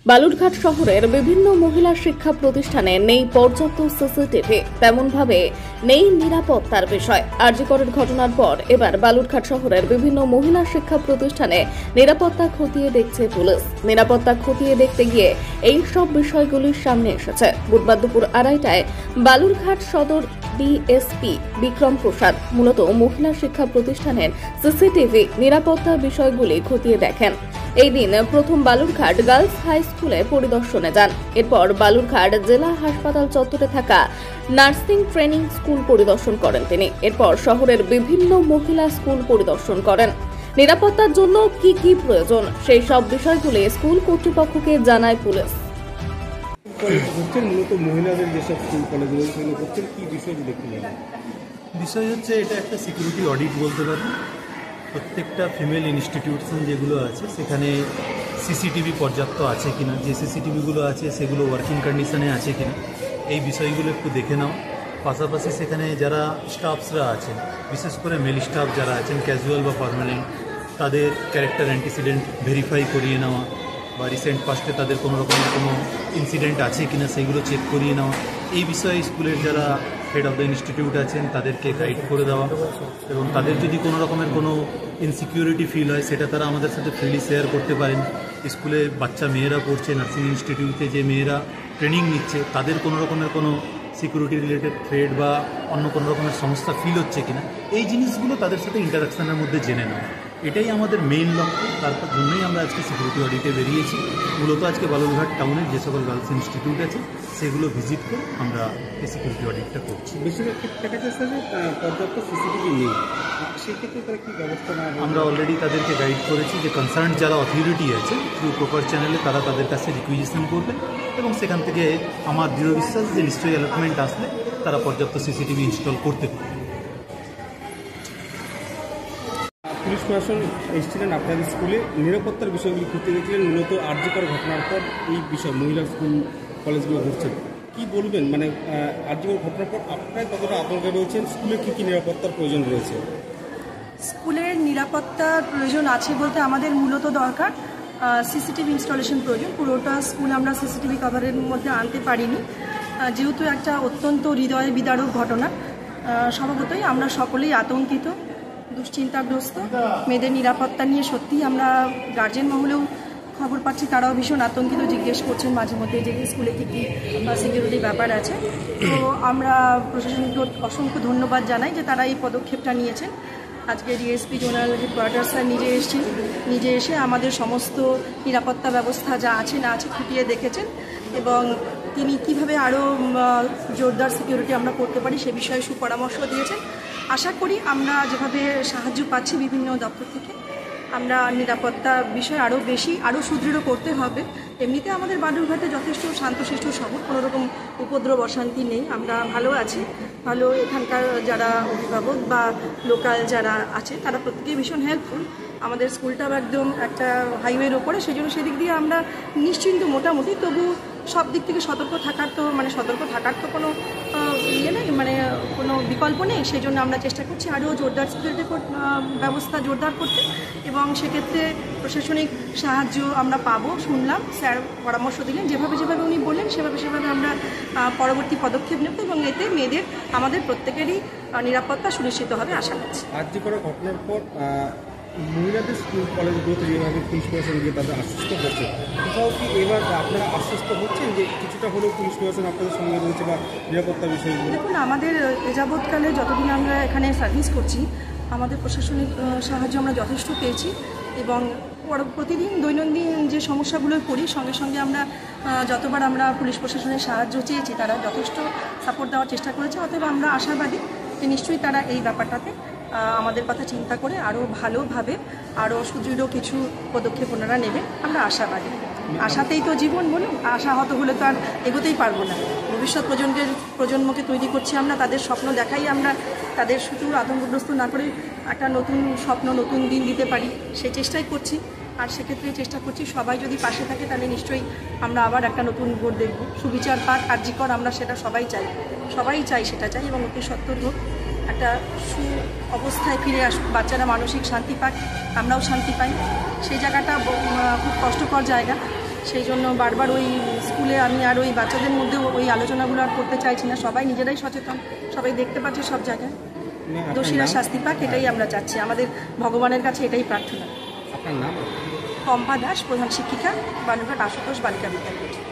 বালুরঘাট শহরের বিভিন্ন মহিলা শিক্ষা প্রতিষ্ঠানে নেই পর্যাপ্ত সিসিটিভি, তেমনভাবে নেই নিরাপত্তার বিষয়। জি করের ঘটনার পর এবার বালুরঘাট শহরের বিভিন্ন মহিলা শিক্ষা প্রতিষ্ঠানে নিরাপত্তা খতিয়ে দেখছে পুলিশ। নিরাপত্তা খতিয়ে দেখতে গিয়ে এই সব বিষয়গুলির সামনে এসেছে। বুধবার দুপুর 2:30টায় বালুরঘাট সদর ডিএসপি বিক্রম প্রসাদ মূলত মহিলা শিক্ষা প্রতিষ্ঠানের সিসিটিভি নিরাপত্তা বিষয়গুলি খতিয়ে দেখেন। এই দিন প্রথম বালুরঘাট গার্লস হাই স্কুলে পরিদর্শনে যান। এরপর বালুরঘাট জেলা হাসপাতাল চত্বরে থাকা নার্সিং ট্রেনিং স্কুল পরিদর্শন করেন তিনি। এরপর শহরের বিভিন্ন মহিলা স্কুল পরিদর্শন করেন। নিরাপত্তার জন্য কি কি প্রয়োজন সেই সব বিষয়গুলি স্কুল কর্তৃপক্ষকে জানায় পুলিশ। মূলত মহিলাদের যেসব স্কুল কলেজগুলো সেগুলো করছেন কি বিষয়টি দেখতে পাবেন? বিষয় হচ্ছে এটা একটা সিকিউরিটি অডিট বলতে পারি। প্রত্যেকটা ফিমেল ইনস্টিটিউশন যেগুলো আছে সেখানে সিসিটিভি পর্যাপ্ত আছে কিনা, যে সিসিটিভিগুলো আছে সেগুলো ওয়ার্কিং কন্ডিশনে আছে কিনা, এই বিষয়গুলো একটু দেখে নাও। পাশাপাশি সেখানে যারা স্টাফসরা আছেন, বিশেষ করে মেল স্টাফ যারা আছেন ক্যাজুয়াল বা পার্মানেন্ট, তাদের ক্যারেক্টার অ্যান্টিসিডেন্ট ভেরিফাই করিয়ে নেওয়া বা রিসেন্ট পাস্টে তাদের কোনো রকমের কোনো ইনসিডেন্ট আছে কিনা সেগুলো চেক করিয়ে নেওয়া। এই বিষয়ে স্কুলের যারা হেড অফ দ্য ইনস্টিটিউট আছেন তাদেরকে গাইড করে দেওয়া এবং তাদের যদি কোনো রকমের কোনো ইনসিকিউরিটি ফিল হয় সেটা তারা আমাদের সাথে ফ্রিলি শেয়ার করতে পারেন। স্কুলে বাচ্চা মেয়েরা পড়ছে, নার্সিং ইনস্টিটিউটে যে মেয়েরা ট্রেনিং নিচ্ছে তাদের কোনো রকমের কোনো সিকিউরিটি রিলেটেড থ্রেট বা অন্য কোনো রকমের সমস্যা ফিল হচ্ছে কিনা, এই জিনিসগুলো তাদের সাথে ইন্টারাকশনের মধ্যে জেনে নেওয়া, এটাই আমাদের মেইন লক্ষ্য। তারপর জন্যই আমরা আজকে সিকিউরিটি অডিটে বেরিয়েছি। মূলত আজকে বালুরঘাট টাউনের যে সকল গার্লস ইনস্টিটিউট আছে সেগুলো ভিজিট করে আমরা এই সিকিউরিটি অডিটটা করছি। বেশিরভাগ দেখা যাচ্ছে যে পর্যাপ্ত সিসিটিভি নেই, সেক্ষেত্রে তারা কী ব্যবস্থা নেওয়া? আমরা অলরেডি তাদেরকে গাইড করেছি যে কনসার্ন যারা অথরিটি আছে থ্রু প্রপার চ্যানেলে তারা তাদের কাছে রিকুইজিশন করবে এবং সেখান থেকে আমার দৃঢ় বিশ্বাস যে নিশ্চয়ই অ্যালটমেন্ট আসলে তারা পর্যাপ্ত সিসিটিভি ইনস্টল করতে পারবে। পুলিশ প্রশাসন এসেছিলেন আপনাদের স্কুলে, নিরাপত্তার বিষয়গুলি খুঁজতে গেছিলেন। মূলত জি কর ঘটনার পর এই বিষয় মহিলা স্কুল কলেজগুলো ঘুরছেন, কী বলবেন? মানে জি কর ঘটনার পর আপনারা কতটা আতঙ্কে রয়েছেন? স্কুলে কী কী নিরাপত্তার প্রয়োজন রয়েছে? স্কুলের নিরাপত্তার প্রয়োজন আছে বলতে আমাদের মূলত দরকার সিসিটিভি ইনস্টলেশন প্রয়োজন। পুরোটা স্কুল আমরা সিসিটিভি কভারের মধ্যে আনতে পারিনি, যেহেতু একটা অত্যন্ত হৃদয় বিদারক ঘটনা। স্বভাবতই আমরা সকলেই আতঙ্কিত, দুশ্চিন্তাগ্রস্ত। মেয়েদের নিরাপত্তা নিয়ে সত্যিই আমরা গার্জেন মহলেও খবর পাচ্ছি, তারাও ভীষণ আতঙ্কিত, জিজ্ঞেস করছেন মাঝে মধ্যে যে স্কুলে কী কী সিকিউরিটি ব্যাপার আছে। তো আমরা প্রশাসনকে অসংখ্য ধন্যবাদ জানাই যে তারা এই পদক্ষেপটা নিয়েছেন। আজকে ডিএসপি জোনাল হেডকোয়ার্টার স্যার নিজে এসে আমাদের সমস্ত নিরাপত্তা ব্যবস্থা যা আছে না আছে খুঁটিয়ে দেখেছেন এবং তিনি কিভাবে আরও জোরদার সিকিউরিটি আমরা করতে পারি সে বিষয়ে সুপরামর্শ দিয়েছেন। আশা করি আমরা যেভাবে সাহায্য পাচ্ছি বিভিন্ন দপ্তর থেকে, আমরা নিরাপত্তা বিষয়ে আরও সুদৃঢ় করতে হবে। এমনিতে আমাদের বালুরঘাটে যথেষ্ট শান্তশিষ্ট শহর, কোনোরকম উপদ্রব অশান্তি নেই, আমরা ভালো আছি। ভালো এখানকার যারা অভিভাবক বা লোকাল যারা আছে তারা প্রত্যেকেই ভীষণ হেল্পফুল। আমাদের স্কুলটাও একদম একটা হাইওয়ের ওপরে, সেই জন্য সেদিক দিয়ে আমরা নিশ্চিন্ত মোটামুটি। তবু সব দিক থেকে সতর্ক থাকার তো কোনো ইয়ে নেই, মানে কোনো বিকল্প নেই। সেই জন্য আমরা চেষ্টা করছি আরও জোরদার সিকিউরিটি ব্যবস্থা জোরদার করতে এবং সেক্ষেত্রে প্রশাসনিক সাহায্য আমরা পাবো। শুনলাম স্যার পরামর্শ দিলেন, যেভাবে উনি বললেন সেভাবে আমরা পরবর্তী পদক্ষেপ নেব এবং এতে মেয়েদের আমাদের প্রত্যেকেরই নিরাপত্তা সুনিশ্চিত হবে আশা করছি। জি কর ঘটনার পর মহিলাদের স্কুল কলেজগুলোতে যেভাবে পুলিশ প্রশাসন গিয়ে তাদের আশ্বস্ত করছে, কোথাও কি এবার আপনারা আশ্বস্ত হচ্ছেন যে কিছুটা হলেও পুলিশ প্রশাসন আপনাদের সঙ্গে রয়েছে বা নিরাপত্তার বিষয়গুলো? দেখুন, আমাদের যাবৎকালে যতদিন আমরা এখানে সার্ভিস করছি আমাদের প্রশাসনিক সাহায্য আমরা যথেষ্ট পেয়েছি এবং প্রতিদিন দৈনন্দিন যে সমস্যাগুলোয় পড়ি সঙ্গে সঙ্গে আমরা যতবার আমরা পুলিশ প্রশাসনের সাহায্য চেয়েছি তারা যথেষ্ট সাপোর্ট দেওয়ার চেষ্টা করেছে। অতএব আমরা আশাবাদী যে নিশ্চয়ই তারা এই ব্যাপারটাতে আমাদের কথা চিন্তা করে আরও ভালোভাবে আরও সুদৃঢ় কিছু পদক্ষেপ ওনারা নেবেন, আমরা আশাবাদী। আশাতেই তো জীবন, বলুন, আশাহত হলে তো আর এগোতেই পারবো না। ভবিষ্যৎ প্রজন্মকে তৈরি করছি আমরা, তাদের স্বপ্ন দেখাই আমরা, তাদের শুধু আতঙ্কগ্রস্ত না করে একটা নতুন স্বপ্ন নতুন দিন দিতে পারি সেই চেষ্টাই করছি। আর সেক্ষেত্রে চেষ্টা করছি সবাই যদি পাশে থাকে তাহলে নিশ্চয়ই আমরা আবার একটা নতুন ভোট দেখব। সুবিচার পাক জি কর, আমরা সেটা সবাই চাই সেটা চাই এবং অতি সত্তর হোক, একটা অবস্থায় ফিরে আসুক, বাচ্চারা মানসিক শান্তি পাক, আমরাও শান্তি পাই। সেই জায়গাটা খুব কষ্টকর জায়গা, সেই জন্য বারবার ওই স্কুলে আমি আর ওই বাচ্চাদের মধ্যে ওই আলোচনাগুলো আর করতে চাইছি না। সবাই নিজেরাই সচেতন, সবাই দেখতে পাচ্ছে সব জায়গায়। দোষীরা শাস্তি পাক, এটাই আমরা চাচ্ছি, আমাদের ভগবানের কাছে এটাই প্রার্থনা। আপনার নাম? পম্পা দাস, প্রধান শিক্ষিকা, বালুরঘাট আশুতোষ বালিকা বিদ্যালয়।